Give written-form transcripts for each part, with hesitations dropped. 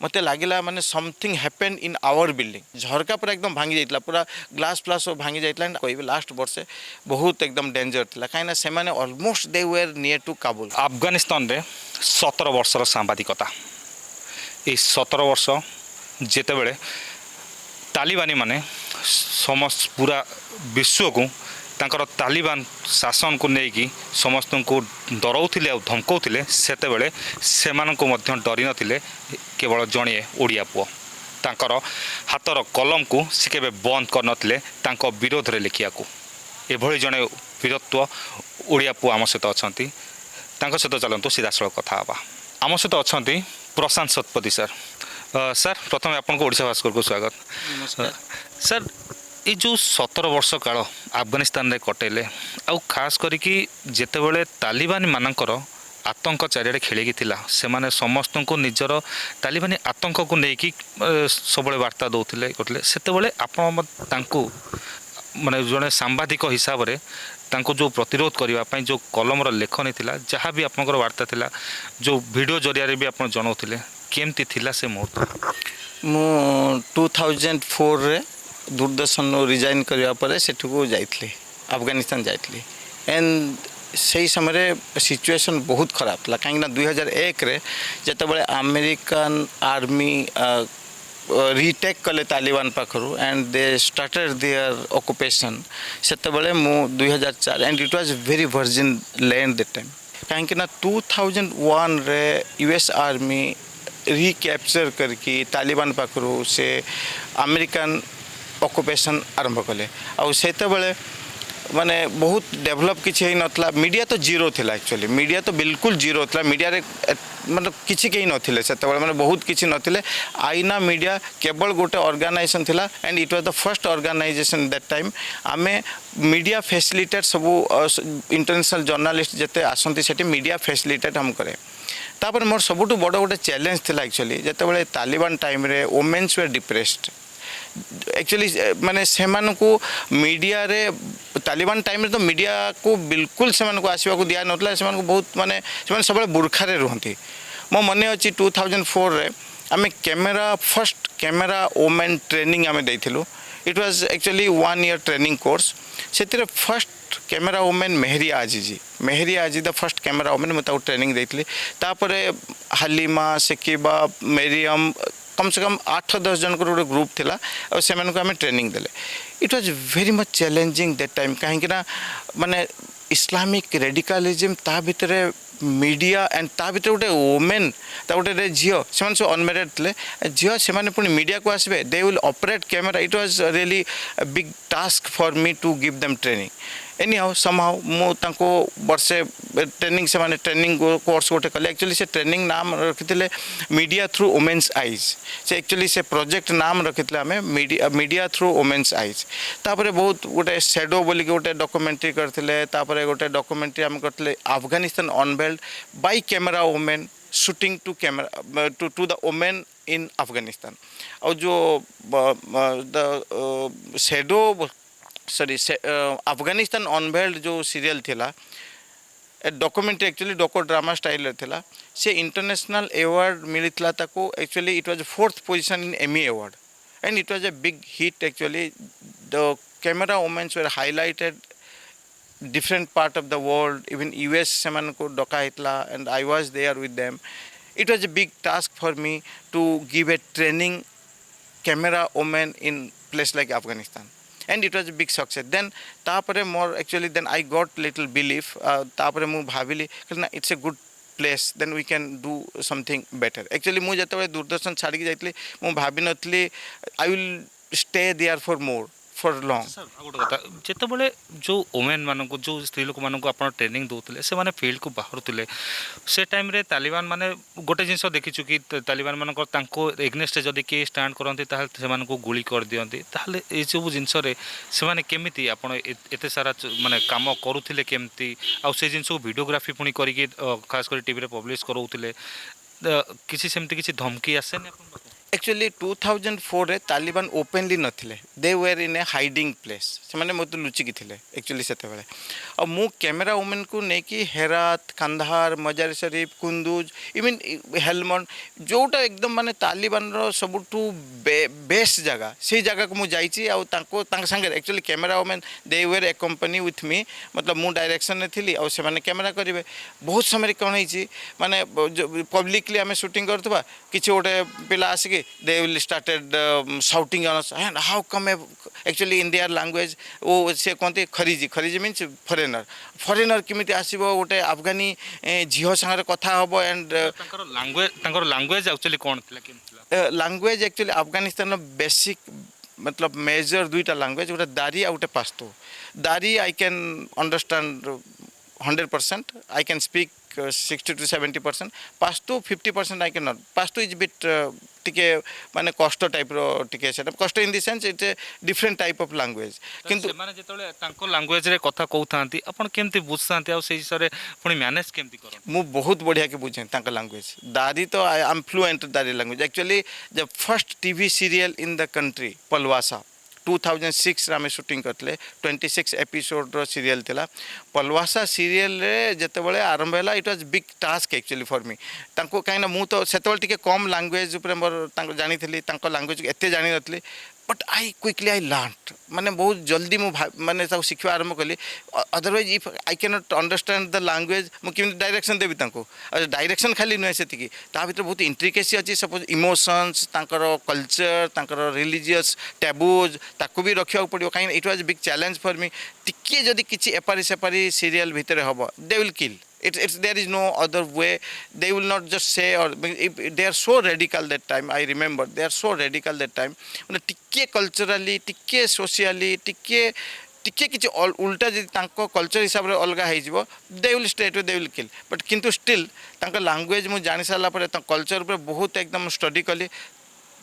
मते लागिला माने something happen in our building झरका पूरा एकदम भांगी जाइतला पूरा ग्लास फ्लास सब भांगी जाइतला कहबे लास्ट वर्ष बहुत एकदम डेंजर थिला काइना से माने almost they were near to Kabul. Afghanistan रे 17 वर्षर सांबादिकता ये 17 वर्ष जेतेबेले तालिबानी माने समस्त पूरा विश्व को तांकर तालिबान शासन को लेकिन समस्त को डराउथिले और धमकाउथिले सेतेबेले सेमाननको मध्य डरी नथिले केवल जणिए ओडिया पुओ तांकर हातर कलम को से केबे बंद कर नथिले तांको विरोध रे लिखिया को एभली जणे वीरत्व ओडिया पुओ आम सहित अछंती तांको सहित चलंतु सीधा सड़क कथा हबा आम सहित अछंती प्रशांत शतपथी सर। सर प्रथम आपन को ओडिशा भास्कर को स्वागत। सर ये जो 17 वर्ष काल अफगानिस्तान रे कटेले आउ खास करिकी जेतेबेले तालिबानी मानकर आतंक चारिआडे खेलिकी थिला सेमाने समस्त को निजर तालिबानी आतंक को लेकिन सबले वार्ता दौले करते सेतेबेले आपण तांको माने जड़े सांबादिक हिसाब से तांको जो प्रतिरोध करने जो कलमर लेखनी थिला जहाँ भी आपंकर वार्ता थिला जो वीडियो जरिया भी आप जनाऊले केमती थिला से मुहूर्त। मु 2004 रे दूरदर्शन रिजाइन करने पर सेठू जाइली अफगानिस्तान जाइली एंड से समय सिचुएशन बहुत खराब था कहीं 2001 रे जितेबाला अमेरिकन आर्मी रिटेक कले तालिबान पाखरु and they started their occupation सेतेबेले मु 2004 and it was very virgin land that time कहीं 2001 रे यूएस आर्मी रिकैप्चर करके तालिबान पाखरु से अमेरिकन ऑक्युपेशन आरंभ कले आउ सेतेबेले माने बहुत डेवलप किसी नथला मीडिया तो जीरो थिला एक्चुअली मीडिया तो बिल्कुल जीरो थिला मीडिया रे मतलब किसी कहीं नथिले सेतेबेले माने बहुत किसी नथिले आईना मीडिया केवल गोटे ऑर्गेनाइजेशन थिला and it was the first organization that time आमे मीडिया फैसिलिटेट सबू इंटरनेशनल जर्नलिस्ट जते आसंती सेठी मीडिया फैसिलिटेट हम करे तापर मोर सबुटु बड़ गोटे चैलेंज थिला एक्चुअली जेतेबेले तालिबान टाइम रे वुमेन्स वर डिप्रेस्ड एक्चुअली माने सेमान को मीडिया रे तालिबान टाइम रे तो मीडिया को बिल्कुल सेमान को आसीबा को दिया नतला सेमान को बहुत माने सेमान सबले बुरखा रे रहंती मो मने अछि 2004 रे आमे camera first camera women training आमे दैथिलु it was actually 1 year training course सेतिरे फर्स्ट कैमरा वुमेन मेहरी आजी द फर्स्ट कैमरा वुमेन मता ट्रेनिंग दैथिले तापरे हलीमा सकीबा मरियम कम से कम 8-10 जन को ग्रुप थिला और से को आम ट्रेनिंग देले it was very much challenging that time कहीं माने इस्लामिक रेडिकलिज्म ता भितर मीडिया एंड ता भितर गोटे वुमेन ता गोटे झील से सब अनमेरिड थे झील से पुणी मीडिया को आसबे they will operate camera it was really big task for me to give them training anyhow somehow मुझे वर्षे ट्रेनिंग से माने ट्रेनिंग कोर्स गोटे कले एक्चुअली से ट्रेनिंग नाम रखिते मीडिया थ्रू वुमेन्स आईज से एक्चुअली से प्रोजेक्ट नाम रखिते आम मीडिया थ्रू वुमेन्स आईज तापर बहुत गोटे शेडो बोल गोटे डॉक्यूमेंट्री करते गोटे डॉक्यूमेंट्री आम करते Afghanistan unveiled by camera women shooting to camera to the women in Afghanistan और जो the shadow sorry Afghanistan unveiled जो सीरियल थिला documentary actually docu drama style थिला से इंटरनेशनल अवार्ड मिलता ताको actually it was 4th position in Emmy award and it was a big hit actually the camera womens were highlighted different part of the world even US से मन को डका हितला and I was there with them it was a big task for me to give a training camera women in place like Afghanistan and it was a big success then tapare more actually then I got little belief tapare mu bhavili na it's a good place then we can do something better actually mu jetebale Doordarshan छाड़ी जाइतली mu भाबी नथली I will stay there for more for long sir गोटे कथा जितेबाला जो women मानक जो स्त्री लोक मानक आप ट्रेनिंग दौले से मैंने फील्ड को बाहर से टाइम रे तालिबान माने गोटे जिनस देखीचु कि तालिबान मानक एग्नेस्ट जदि किए स्टाण्ड करती से गुली कर दिखती ताहले ये सब जिनस से केमी आप एत सारा माने काम करुले केमती आउ से जिनस वीडियोग्राफी पुणी करके खास कर टीवी रे पब्लिश करोले किसी सेमती किसी धमकी आसेनी एक्चुअली 2004 रे तालिबान ओपनली नथिले they were in a hiding place से माने मत लुचिकी थिले एक्चुअली सेते बेले और मु कैमरा वुमेन को नेकी हेरात कंधार मजार शरीफ कुंदुज इवन हेलमंड जोटा एकदम माने तालिबान रो सबुठू बेस्ट जगह से जगह को मु जाईची आ तांको तांक संगे actually camera women they were A company with me मतलब मु डायरेक्शन ने थिली और से माने कैमरा करिवे बहुत समय कोन हिची माने पब्लिकली आमे शूटिंग करतबा किछि ओटे पिला आसी they will started shouting on us and how come actually in their language ओ से कहते खरीजी means foreigner किमिति आसीबो गोटे अफगानी झियो संगे कथा हबो एंड तांकर लैंग्वेज एक्चुअली कोन थिला केम लैंग्वेज एक्चुअली अफगानिस्तान बेसिक मतलब मेजर दुईटा लैंग्वेज गोटे दारी आ गोटे पास्तो दारी I can understand 100% I can speak 60 to 70%. Pashto 50% I cannot. Pashto is bit टिके माने कष्ट टाइप रो टिके सेटा कष्ट इन the sense it's a different type of language किंतु माने जेतले तांको लैंग्वेज रे कथा कहउथांती अपन केमती बुझसांती आ सेही सरे पुनी मैनेज केमती करन मु बहुत बढ़िया के बुझे तांको लैंग्वेज दारी तो I am fluent Dari language actually the first TV serial in the country Palwasa 2006 रे शूटिंग करते 26 एपिसोड रो सीरियल थिला पलवासा सीरियल रे जते बळे आरंभ होला it was big task actually for me तांको काइना मु तो सेते बळे टिके कम लैंग्वेज ऊपर मोर तांको जानि थिली तांको लैंग्वेज एते जानि नथली but I quickly I learn माने बहुत जल्दी मु माने ताको शिखवा आरंभ कली otherwise if I can not understand the language मु किम डायरेक्शन देबी तांको डायरेक्शन खाली नुहे सेतिकी ता भीतर बहुत इंट्रिकेसी अछि सपोज इमोशंस तांकर कल्चर तांकर रिलीजियस टैबूज ताको भी रखिया पड़ियो काइन it was big challenge for me टिके जदी किछि एपारी सेपारी सीरियल भीतर हबो they will kill it's there is no other way they will not just say or if they are so radical that time I remember they are so radical that time মানে টিকে culturally টিকে socially টিকে किछि उल्टा जदि तांको culture हिसाब रे अलगा हे जिवो they will straight they will kill but किंतु स्टिल तांको लैंग्वेज मु जानि साला परे ता कल्चर ऊपर बहुत एकदम स्टडी कली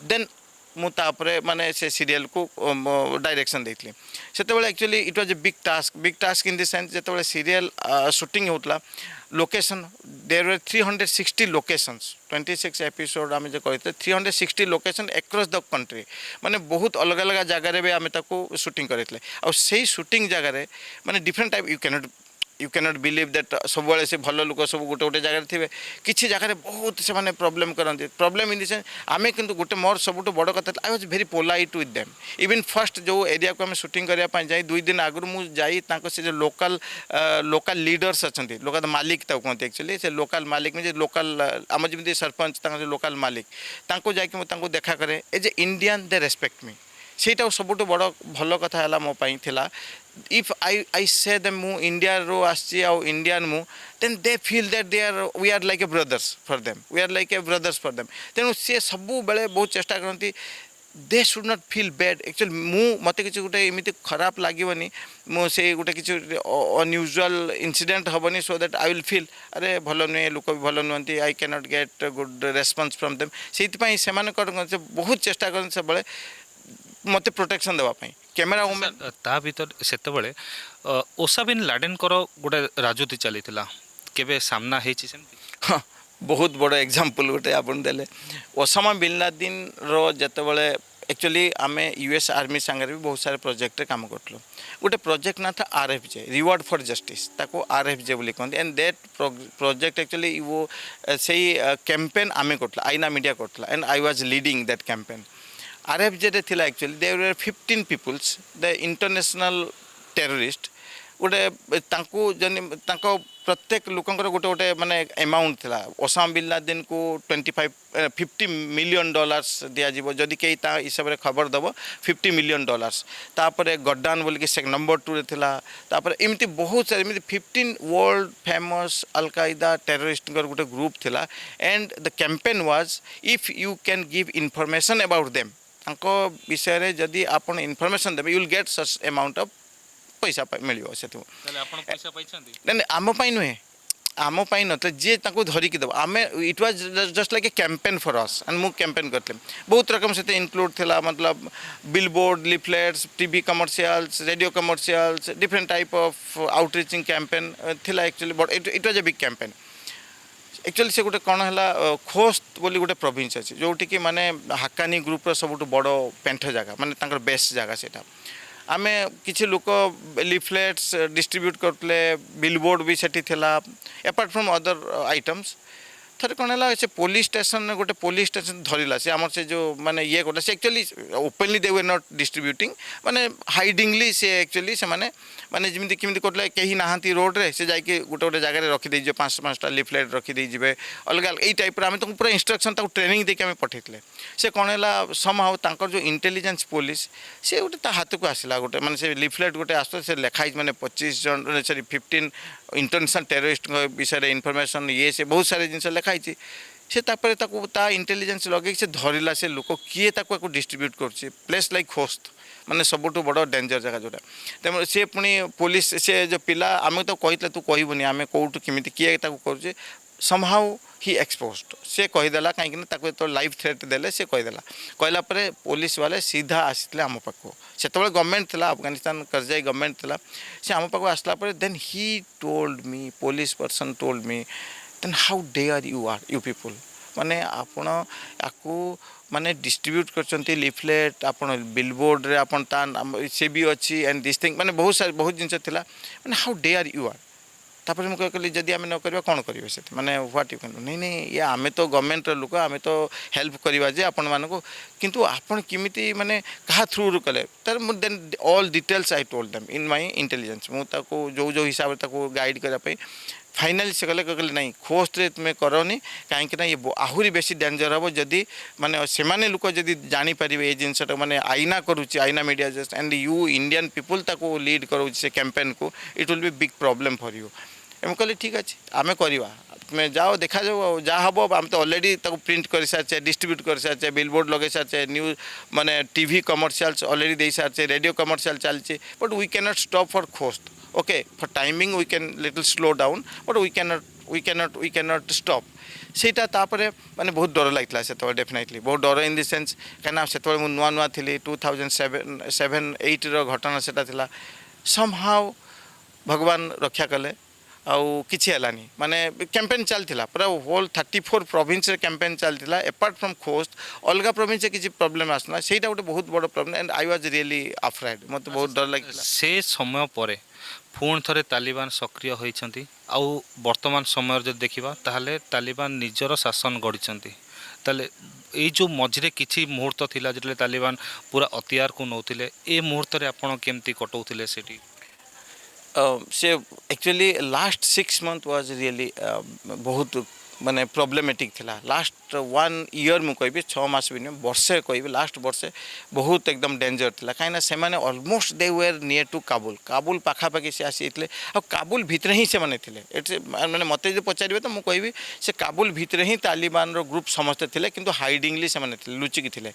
देन मु तापरे माने से सीरियल को डायरेक्शन देथली सेते बेले actually it was a big task in the sense जेते बेले सीरियल शूटिंग होतला location there were 360 locations 26 episode आमे जे कहते 360 लोकेशन अक्रॉस द कंट्री माने बहुत अलग अलग जगह रे भी आमे ताको शूटिंग करथले और सेही शूटिंग जगह रे माने different type you cannot believe that सब वाले से भल लोक सब गोटे गोटे जगह थे किसी जगह बहुत से माने प्रॉब्लम करते प्रॉब्लम इन द सेंस आमे किंतु गोटे मोर सबुठ बड़ कथा आई was very polite with them even first जो एरिया को आम शूटिंग करने जाए 2 दिन आगु मुझे जाई से जो लोकल लीडर्स अच्छा लोकल मालिक कहते एक्चुअली से लोकल मालिक में लोकल आम जमी सरपंच लोकल मालिक जाकि देखा करे as a Indian they respect me सेटा सबुठ बड़ भल कथा है मो पाई थिला if I say them mu India ro aschi au Indian mu then they feel that we are like a brothers for them we are like a brothers for them then se sabu bele बहुत चेष्टा करती they should not feel bad actually mu mate किछि गुटे एमिति खराब लागिवनी मु से गुटे किछि unusual incident हबनी so that I will feel अरे भलो नै लोक भलो नंती I cannot get good response from them सेति पई सेमान कर बहुत चेष्टा करन से बळे मते प्रोटेक्शन देवा पई कैमरा वुमेन ता भीतर सेते बळे ओसा बिन लाडेन करो गोटे राजनीति चलीथिला केबे सामना हेछि सेमति हां बहुत बड़ एग्जांपल गोटे आपन देले ओसामा बिन लादेन रो जते बळे एक्चुअली आमे यूएस आर्मी संगे भी बहुत सारे प्रोजेक्ट रे काम करतलो गोटे प्रोजेक्ट ना था आरएफजे रिवार्ड फॉर जस्टिस ताको आरएफजे बोली कहते एंड दैट प्रोजेक्ट एक्चुअली वो सेही कैंपेन आमे करतला आईना मीडिया करतला and I was leading that campaign RFJ रे थिला actually there were 15 peoples the international terrorist गोटे तांको जन तांको प्रत्येक लोकंकर गोटे गोटे माने अमाउंट थिला ओसामा बिन लादेन को 50 मिलियन डॉलर्स दिया जीवो जदि के ता हिसाब रे खबर दबो 50 मिलियन डॉलर्स तापरे गड्डान बोल के सेक नंबर 2 रे थिला तापरे इमिति बहुत सारे इमिति 15 वर्ल्ड फेमस अल कायदा टेररिस्ट गोटे ग्रुप थिला and the campaign was if you can give information about them तांको विषय रे जदि आपण इंफॉर्मेशन देबे you will get such amount of पैसा मिलियो सेतु ताले आपण पैसा पाइछंती नै आम पई नुहे आम पई नत जे तांको धरि कि दब आमे it was just like a campaign for us and मु कैंपेन करते बहुत रकम से इंक्लूड थिला मतलब billboard leaflets TV commercials radio commercials different type of outreaching campaign थिला actually but it was a big campaign actually से गोटे कौन है खोस्त बोली गोटे प्रोविंस अच्छे जोटि कि माने हाकानी ग्रुपर सब बड़ पेंठ जगह माने बेस्ट जगह से आमे किसी लोक लिफलेट्स डिस्ट्रीब्यूट करते बिलबोर्ड भी सेठी थिला अपार्ट फ्रॉम अदर आइटम्स थरे कौन है से पुलिस स्टेशन गोटे पुलिस स्टेशन धरला से आमर से जो माने ये गोटे से actually openly they way not distributing माने हाइडिंगली से एक्चुअली से माने माने जमी केमी करते कहीं नहांती रोड रे से जाकि गोटे गोटे जगह रखिदे पाँच पाँचटा लिफलेट रखिदे जी अलग अलग यही टाइप आम तो पूरा इंस्ट्रक्शन ट्रेनिंग देके आम पठेले से कौन है समहाउ तांकर जो इंटेलिजेंस पुलिस से गोटे हाथ को आसला गोटे माने से लिफलेट गोटे आस से लिखाई माने 25 जन सॉरी 15 इंटरनेशनल टेररिस्ट विषय इनफॉरमेशन ये से बहुत सारे जिन लिखाई से ता इंटेलिजेंस लगे से धरला से लोक किए डिस्ट्रीब्यूट कर प्लेस लाइक खोस्त माने सबुठ बड़ डेंजर जगह जोटा तेज सी पुणी पुलिस से जो पिला आम तो कही तू कहबूनी आम कौटू किमी किए कर समहाउ ही एक्सपोज्ड से कहीदेला कहीं तो लाइफ थ्रेट देले से कहीदेला कहला पुलिस वाले सीधा आसते आम पाक से गवर्नमेंट थी अफगानिस्तान करजाई गवर्नमेंट थी से आम पाक आसला then he told me police person told me then how dare you people माने आपण आपको माने डिस्ट्रीब्यूट कर लिफलेट आपन बिलबोर्ड रे आपन ता से भी अच्छी एंड दिस थिंग माने बहुत सारे बहुत जिनस थिला माने हाउ डेयर यू आर तापर मुझे कहली जदि आम न करवा कौन करेंगे से माने व्हाट यू कैन नहीं नहीं ये आम तो गवर्नमेंट लोक आम तो हेल्प करवा जे आपण मानको किंतु आपण किमिति माने कहा थ्रू कले तर then all details I told them in my intelligence मु ताको जो जो हिसाब से ताको गाइड करा पे फाइनाली से कहले नहीं खोस्ट रे तुम्हें करनी कहीं ये आहरी बेसी डेंजर हम जदि माने से लोक जदि जानीपर ये जिनसा माने आईना करुच्ची आईना media just and you Indian people ताको लीड करो से कैंपेन को it will be big problem for you एम कहली ठीक अच्छे आम करवा तुम्हें जाओ देखा जाओ जहाँ हम आम तो ऑलरेडी प्रिंट कर सारे डिस्ट्रीब्यूट कर सारे बिलबोर्ड लगे सारे न्यूज माने टीवी कमर्शियल्स ऑलरेडी दे सारे रेडियो कमर्शियल चलती but we can not stop for Khost okay for timing we can little slow down but we can not stop सेटा तापरे माने बहुत डर लगता से डेफिनेटली बहुत डर इन द सेंस कहीं से नुआ नुआ थी 2007-8 घटना से समहाउ भगवान रक्षा कले आउ किछि हलानी माने कैंपेन चलता पूरा होल 34 प्रोविंस रे कैंपेन चलता अपार्ट फ्रॉम खोस्ट अलग प्रोविंस से किसी प्रॉब्लम आसना सेटा गोटे बहुत बड़ problem and I was really afraid मत बहुत डर लगिला से समय परे पुणी थे तालिबान सक्रिय होती आउ वर्तमान समय जो देखा ताहले तालिबान निजर शासन गढ़ी ताले ये जो मझे किसी मुहूर्त थिला जो तालिबान पूरा अतियार को नौथिले ए मुहूर्त रे आपण केमती कटौथिले सेठी से actually last 6 months was really बहुत माने प्रॉब्लमेटिक थिला लास्ट 1 year मु कहबी 6 मास भी नहीं वर्षे कहबी लास्ट वर्षे बहुत एकदम डेंजर थिला कहीं से माने almost they were near to Kabul पाखापाखि से आसीले आ काबुल भितर ही से माने थिले एट माने मते जो पचारिबे तो मु कहबी से काबुल भितर ही तालिबान रो ग्रुप समस्त थिले किंतु हाइडिंगली से माने थिले लुचिकी थिले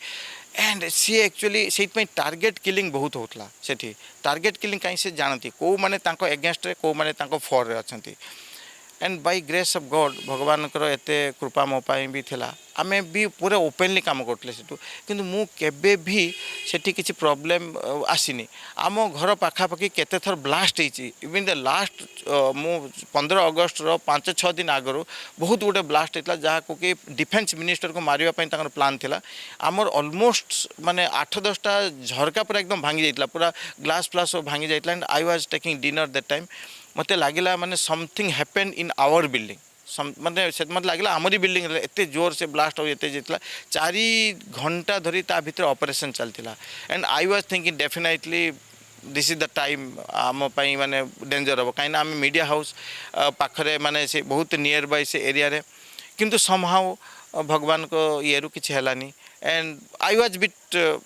एंड सी एक्चुअली से टार्गेट किलिंग बहुत होता सेठी टार्गेट किलिंग कहीं से जानती कौ माने तांको एगेंस्ट रे कौ माने तांको फॉर रे अछंती and by grace of God भगवान एते कृपा मो पाई भी थिला आमे भी पूरा ओपनली काम करतले सेटू किंतु मु केबे भी सेठी किछि प्रॉब्लम आसीनी आम घर पाखापाखि केते थर ब्लास्ट होइछि इवन द लास्ट मु 15 अगस्त रो 5-6 दिन आगरो बहुत गुटे ब्लास्ट होता जहाँ को कि डिफेन्स मिनिस्टर को मारिया पई तांकर प्लान थिला आमर ऑलमोस्ट माने 8-10टा झरका पूरा एकदम भांगी जाइतला पूरा ग्लास फ्लास भांगी जाइतला and I was taking dinner that time मते लागिला माने something happen in our building माने से मत लागिला आमरी बिल्डिंग एते जोर से ब्लास्ट हो एते जेतला 4 घंटा धरी ता भीतर ऑपरेशन चलतिला and I was thinking definitely this is the time आम पाई माने डेंजर हम कहीं आम मीडिया हाउस पाखरे माने से बहुत नियर बाय से एरिया रे किंतु समहाउ भगवान को ये किछि हेलानी एंड आई वाज बिट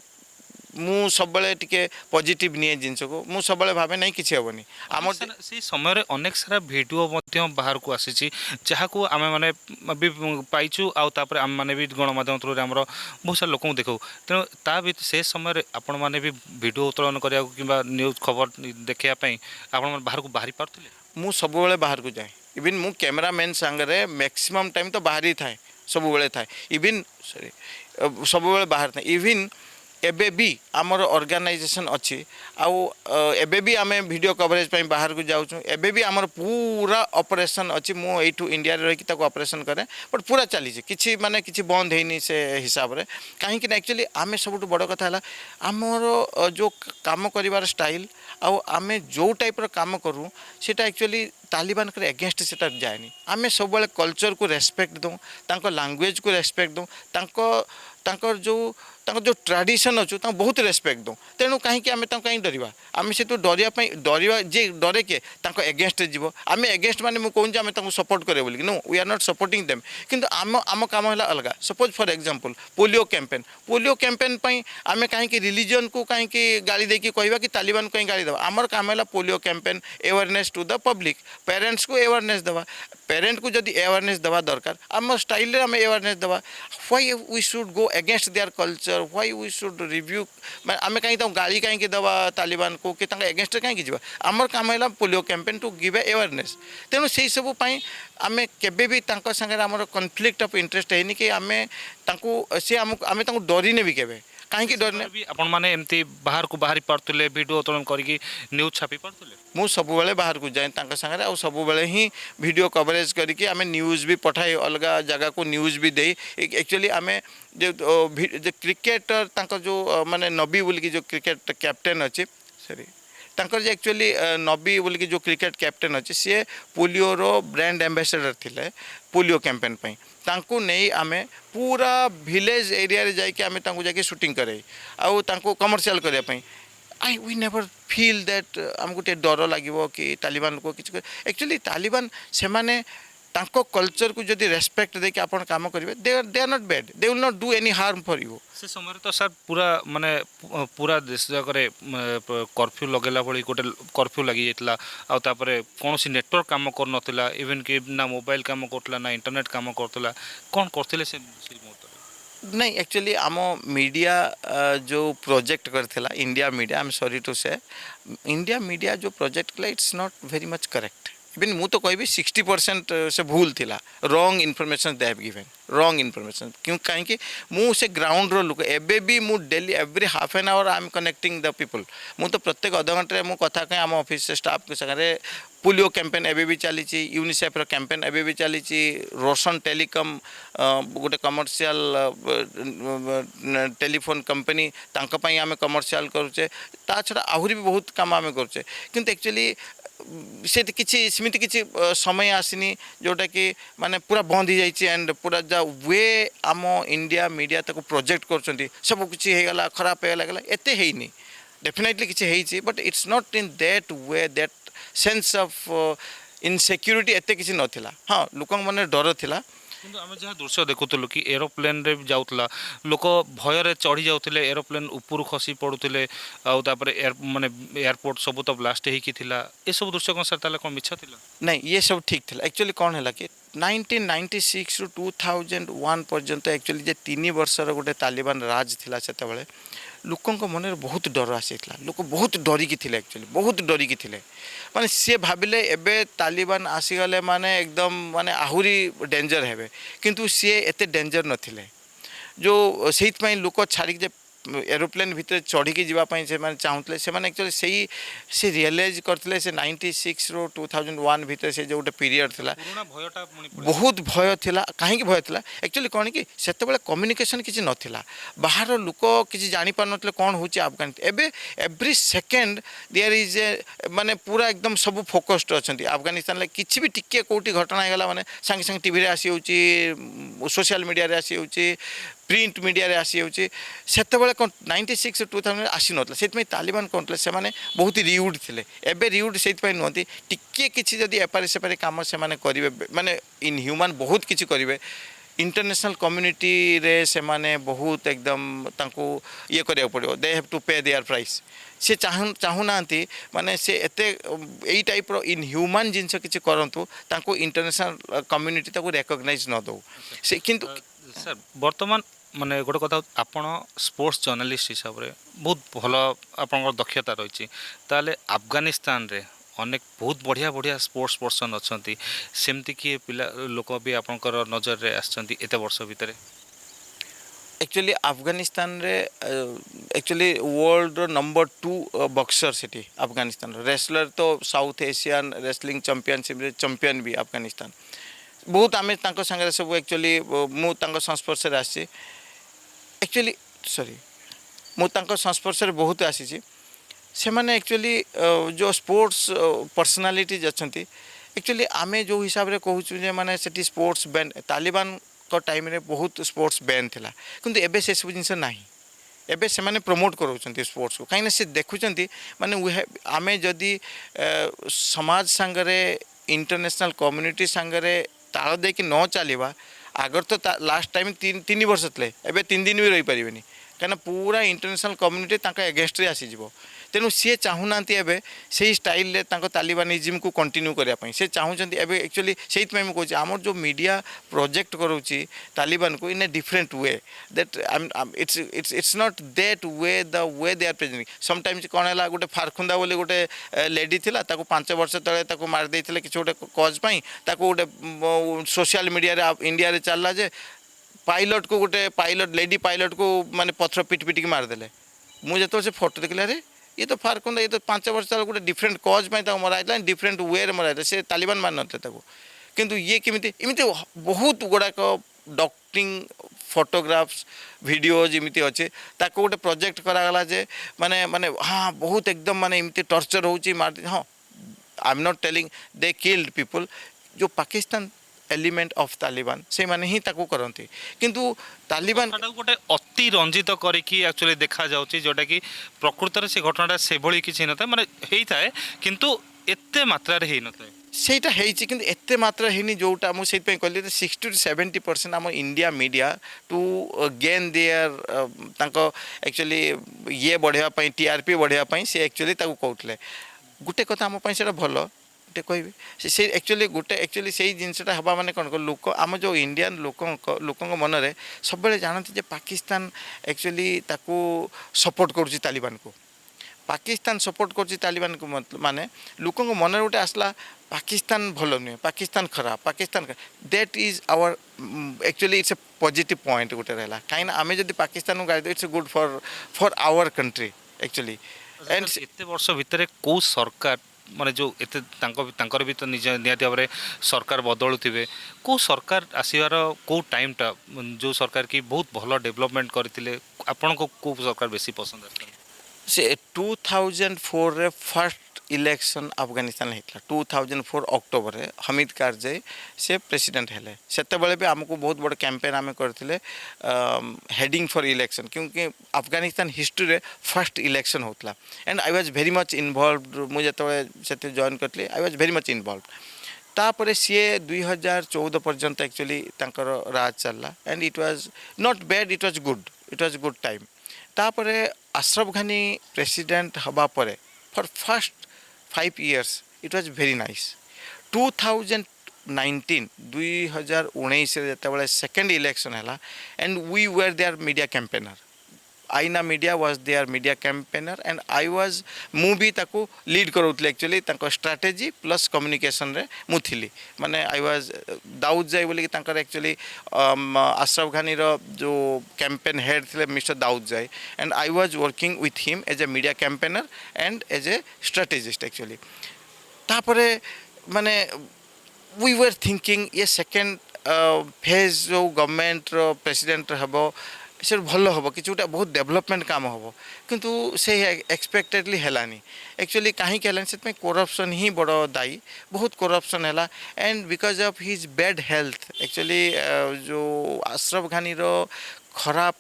मु सब टिके पॉजिटिव निये जिनस को मु सब भावे नहीं किसी हेनी आम से समय अनेक सारा भिडियो बाहर को आसी जहाँ को आम मैंने भी पाइचु आउे आम मैंने भी गणमाध्यम थ्रू आम बहुत सारा लोक देखू तेणु ता से समय आपण मैंने भी भिडियो उत्तोलन करा कि न्यूज खबर देखापी आपण बाहर को बाहरी पार्थे मु सब बाहर को जाए इवन मु कैमरामैन सांगे मैक्सिमम टाइम तो बाहर ही थाए सब थाए इवन सॉरी सब बाहर था इवन एबे भी आमर ऑर्गेनाइजेशन अच्छी आउ एबे भी आम वीडियो कवरेज पे बाहर को जाऊँ एबे भी आमर पूरा ऑपरेशन अच्छी मु एठू इंडिया रे रही ऑपरेशन करे बट पूरा चली किसी माने किसी बंद होनी से हिसाब रे कहीं एक्चुअली आम सब बड़ कथा है आमर जो काम कर स्टाइल आउ आम जो टाइप काम करूँ सेटा एक्चुअली तालिबान के एगेंस्ट से जाएनि आम सब कल्चर को रेस्पेक्ट दूँ तांको लैंग्वेज को रेस्पेक्ट दूँ तांकर जो ट्रेडिशन अच्छु बहुत रेस्पेक्ट दूँ तेणु कहीं आम कहीं डरवा आम से तो डरवा जे डरे किए एगेंस्ट जीव आम एगेंस्ट माने मुझे कहूँ आम सपोर्ट करे बोली no we are not supporting them किंतु आम काम है अलग suppose for example polio campaign आम कहीं रिलीजन को कहीं गाली देकी कहवा कि तालिबान कहीं गाली देवा आमर काम है polio campaign awareness to the public parents को अवेयरनेस देवा पेरेंट को जदि अवेयरनेस देवा दरकार आम स्टाइल आम अवेयरनेस देवा why we should go against their culture why we should review आम कहीं गाली कहीं देवा तालिबान को कि एगेंस्ट कहीं जावा आमर काम है polio campaign to give awareness तेणु से सब आम केबे भी संगे आमर कन्फ्लिक्ट ऑफ इंटरेस्ट है कि आम सी आम डरने भी केबे कहीं डरने भी आपण माने एमती बाहर को बाहरी पारतले वीडियो उत्तोलन करके न्यूज छापी पारतले मु सबुबले बाहर को जाए संगे आ सबुबले ही वीडियो कवरेज करके आम न्यूज़ भी पठाई अलग जगह को न्यूज़ भी दे एक्चुअली आम जो क्रिकेटर जो माने नबी बोल की जो क्रिकेट कैप्टेन अच्छे सॉरी तांकर जे एक्चुअली नबी बोल की जो क्रिकेट कैप्टेन अच्छे सी पोलियो रो ब्रांड एम्बेसडर थिले पोलियो कैंपेन पई तांको नहीं आमे पूरा विलेज एरिया रे जाके आमे तांको जाके शूटिंग करे आउ तांको कमर्शियल करे पई आई वी नेवर फील दैट आमको टे डर लगे कि तालिबान को किसी एक्चुअली तालिबान से माने तांको कल्चर को जदि रेस्पेक्ट देके आपण काम करिवे they are not bad they will not do any harm for you से समय तो सर पूरा माने पूरा देश जगह कर्फ्यू लगेला भली गोटे कर्फ्यू लगी जाता आ तापरे कौन सी नेटवर्क काम कर नथिला इवन कि ना मोबाइल काम करतला ना इंटरनेट काम करतला कौन करथिले से मुहूर्त नहीं एक्चुअली आम मीडिया जो प्रोजेक्ट करथिला India media I am sorry to say India media जो प्रोजेक्ट कला it's not very much correct even मु तो कहबी 60% से भूल थिला wrong information they have given wrong information क्यों कहीं मु से ग्राउंड रो लोक एबे भी मु daily every half an hour I am connecting the people मु तो प्रत्येक अध घंटे मु कथा कहीं आम ऑफिस स्टाफ के संगे पोलियो कैंपेन एबे भी चली यूनिसेफ रो कैंपेन एबे भी चली रोशन टेलीकॉम गोटे कमर्शियल टेलीफोन कंपनी तांका पई आमे कमर्शियल करूचे ता छड़ा आहुरी भी बहुत काम आमे करूचे किंतु एक्चुअली से किसी सेमती किसी समय आसनी जोटा कि माने पूरा बंद हो जाइए एंड पूरा जा वे आम इंडिया मीडिया ताको प्रोजेक्ट कर सब किसी होगला खराब होगला एते हैनी डेफिनेटली किसी है but it's not in that way that sense of insecurity एते किसी नथिला हाँ लोक मन डर थिला किंतु आम जहाँ दृश्य देखुलु कि एरोप्लेन रे जाऊला लोक भयर चढ़ी जाते एरोप्लेन ऊपर खसी पड़ुले आउे माने एयरपोर्ट सब तो ब्लास्ट होता ये सब दृश्य कौन सर ताले कौन मिछ थिला नहीं ये सब ठीक था एक्चुअली कौन है कि 1996 रु 2001 पर्यंत एक्चुअली जे 3 वर्षर गोटे तालिबान राज थिला सेतबेले लोकों मन में बहुत डर आसीला लोक बहुत डरिकी थे एक्चुअली बहुत डरिकी थे माने सी भाविले एबे तालिबान आसीगले माने एकदम माने आहुरी डेंजर हेबे किंतु सी एते डेंजर नथिले जो से लोक छाड़ी एरोप्लेन भितर चढ़ी जावाई से चाहूले से एक्चुअली से रियलाइज करते से 96 रो 2001 भितर से जो गोटे पीरियड थिला बहुत भय थिला कहीं भय थिला एक्चुअली कौन कि सेतबेले कम्युनिकेशन किसी नथिला बाहर लोक किसी जानी पार नथिले कौन होची अफगान एबे every second there is a माने पूरा एकदम सब फोकस्ड अछंती अफगानिस्तान ले किसी भी टिके कोटी घटना हेगला माने संगे संगे टीवी रे आसी होची सोशल मीडिया रे आसी होची प्रिंट मीडिया रे आसी होची सेतबेले 96 2000 आसी नथला सेतमे तालिबान कोनले से माने बहुत रिउड थिले एबे रिउड सेतपै नथि टिके किछि जदी एपारे सेपारे काम से माने करिवे माने इन ह्यूमन बहुत किछि करिवे इंटरनेशनल कम्युनिटी रे से माने बहुत एकदम तांको ये करिया पड़ो दे हैव टू पे देयर प्राइस से चाहूना माने से एते एई टाइप रो इन ह्यूमन जिनस किछि करंतु तांको इंटरनेशनल कम्युनिटी ताको रिकॉग्नाइज न दो से किंतु सर वर्तमान माने गोटे कथा आपण स्पोर्ट्स जर्नलिस्ट हिसाब से बहुत भल आपन दक्षता रही ताले अफगानिस्तान रे अनेक बहुत बढ़िया बढ़िया स्पोर्ट्स पर्सन अच्छा सेमती किए पिला लोक भी आपंकर नजर रे आछंती एते वर्ष भितर एक्चुअली अफगानिस्तान रे actually world number 2 boxer city Afghanistan wrestler तो साउथ एशियन रेसलिंग चैंपियनशिप रे चैंपियन भी अफगानिस्तान बहुत आम संगे सब एक्चुअली मु संस्पर्श आसी एक्चुअली सॉरी मु संस्पर्श बहुत आसी से मैंने एक्चुअली जो स्पोर्ट्स पर्सनालिटीज अच्छा एक्चुअली आमे जो हिसाब से कहूँ माने सेठी स्पोर्ट्स बैन तालिबान को टाइम रे बहुत स्पोर्ट्स बैन थिला किंतु एबे से सब जिनस नाही एबे से माने प्रमोट करूछंती स्पोर्ट्स को कहीं से देखुछंती माने आमे जदि समाज संगरे इंटरनेशनल कम्युनिटी संगरे ताल देकी न चलवा आगर तो लास्ट टाइम 3 वर्ष थे एबे 3 दिन भी रही पारिबेनी कहीं पूरा इंटरनेशनल कम्युनिटी एगेन्स्ट रे आसीजिवो तेणु सी चाहूना से स्टाइल तालिबानिज्म को कंटिन्यू करने से चाहूँगी एवं एक्चुअली से कहूँ आम जो मीडिया प्रोजेक्ट करोची तालिबान को in a different way that it's not that way they are presenting sometimes कौन है गोटे फारखुंदा बोली गोटे लेडी थिला ताको 5 वर्ष तले मारदे कि गोटे कज गोटे सोशल मीडिया इंडिया रे चलला जे पायलट को गोटे पायलट लेडी पायलट को माने पथर पिट पिटिक मारदेले मुझे से फोटो देखला रे ये तो फारकुंदा ये तो 5 वर्ष तक गोटे डिफरेंट कज मरा डिफरेंट वे मरा से तालिबान मार नते किंतु ये किमिति इमिति बहुत गुड़ाक डॉक्टिंग फोटोग्राफ्स वीडियोज इमिति अच्छे ताको गोटे प्रोजेक्ट करागला जे माने माने हाँ बहुत एकदम माने इमिति टर्चर होची मार हाँ I am not telling they killed people जो पाकिस्तान एलिमेंट ऑफ तालिबान से माने ही ताको करंती किंतु तालिबान गोटे अति रंजित करिकी एक्चुअली देखा जाउची जोटा कि प्रकृत रे से घटनाटा से भली किछि नता माने हेई थाए किंतु एते मात्रा रे हेई नता सेटा हेइछि किंतु एते मात्रा हेनी जोटा मु सेत पे कहली 60 to 70% आम India media to gain their तांको एक्चुअली ये बढ़िया पई टीआरपी बढ़िया पई से एक्चुअली ताको कहउतले गुटे कथा आम पई सेटा भलो कह से एक्चुअली गोटे एक्चुअली से जिनसा हवा माने कौन लोक आम जो इंडियन लोकों मन में सब जानते पाकिस्तान एक्चुअली ताकू सपोर्ट करुच्ची तालिबान को पाकिस्तान सपोर्ट करुच्ची तालिबान को माने लोकों मन में गोटे आसला पाकिस्तान भल नुहे पाकिस्तान खराब Pakistan that is our actually it's a positive point गोटे रहा कहीं आम जब पाकिस्तान को गाड़ी it's good for our country actually and एते वर्ष भितर को सरकार माने जो एते तांकर भी तो निज निहाती भाव सरकार बदलुवे को सरकार आसबार को टाइमटा जो सरकार की बहुत भल डेवलपमेंट करते आपन को सरकार बेसी पसंद आसला से 2004 रे फर्स्ट इलेक्शन अफगानिस्तान होता 2004 अक्टोबर रे हमीद कारजाई से प्रेसिडेंट हेले सेते बेले भी हमको बहुत बड़ कैंपेन आम करथिले हेडिंग फॉर इलेक्शन क्योंकि अफगानिस्तान हिस्ट्री रे फर्स्ट इलेक्शन होता and I was very much involved मुझे से जॉइन करथले I was very much involved तापर सी 2014 पर्यंत एक्चुअली तांकर राज चलला and it was not bad it was good time तापर अशरफ घनी प्रेसिडेंट हवा परे for first 5 years it was very nice 2019 second election है and we were there media campaigner Aina media was there media campaigner and I was मु भी ताको lead करूथले actually ताको strategy plus communication रे मु थिली माने आई वाज दाऊद जाई बोली तांकर एक्चुअली अशरफ घनी रो जो कैंपेन हेड थिले मिस्टर दाऊद जाई and I was working with him as a media campaigner and as a strategist actually तापरे माने वी वर थिंकिंग ये सेकेंड फेज जो गवर्नमेंट रो प्रेसिडेंट हबो से भल हम कि गोटे बहुत डेवलपमेंट काम हम किंतु से एक्सपेक्टेडली हेलानी एक्चुअली कहीं से करप्शन ही बड़ दायी बहुत करप्शन है and because of his bad health actually जो अशरफ घनी रो खराब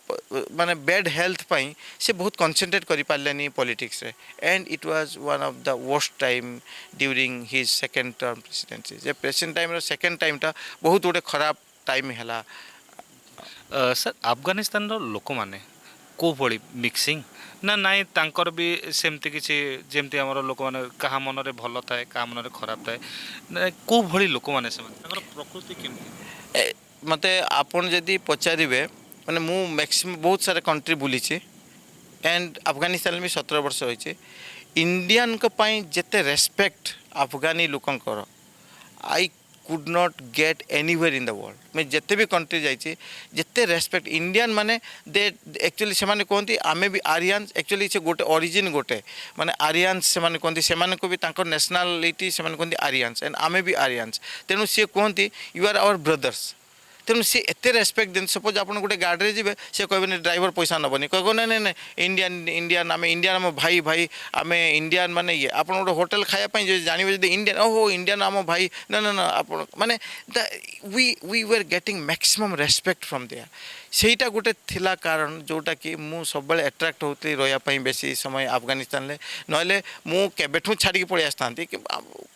माने बैड हेल्थ पाई से बहुत कंसंट्रेट करि पारलेनी पॉलिटिक्स रे and it was one of the worst time during his second term presidency जे प्रेजेंट टाइम रो सेकेंड टाइमटा बहुत गोटे खराब टाइम है सर अफगानिस्तान लोक मैंने को भली मिक्सिंग ना नाई तांकर भी सेमती किसी जेमती आमर लोक मैंने क्या मन में भल थाए क्या मन में खराब थाए को भली लोक मैंने प्रकृति केमती मते आपन जदि पचारे मैंने मु मैक्सिमम बहुत सारा कंट्री बुली एंड अफगानिस्तान भी 17 वर्ष होइछे इंडियन को पाई जेते रेस्पेक्ट अफगानी लोकंकर I could not get anywhere in the world मैं जिते भी कंट्री जाइए जिते रेस्पेक्ट इंडियन माने दे एक्चुअली से कहते आमे भी आरियंस एक्चुअली से गोटे ओरिजिन गोटे माने आरियंस से कहते से को भी नेशनालिटी से कहते आरियंस एंड आमे भी आरियंस तेणु सी कहते यू आर आवर ब्रदर्स तेणु सी एत रेस्पेक्ट दिन सपोज आप गोटे गाड़ी जी से कहबे ड्राइवर पैसा नबनी कह ना ना इंडियन इंडियन आम इंडियन आम भाई भाई आम इंडियन माने ये आप गोटे होटेल खायापी जानवे जो इंडियन ओहो इंडियन आम भाई ना ना ना आप माने we were getting maximum respect from there ସେଇଟା ଗୋଟେ ଥିଲା କାରଣ ଯେଉଁଟାକି ମୁଁ ସବୁବେଳେ ଆଟ୍ରାକ୍ଟ ହେଉଥିଲି ରହିବା ପାଇଁ ବେଶୀ ସମୟ ଆଫଗାନିସ୍ତାନରେ ନହେଲେ ମୁଁ କେବେଠୁ ଛାଡ଼ିକି ପଳେଇ ଆସିଥାନ୍ତି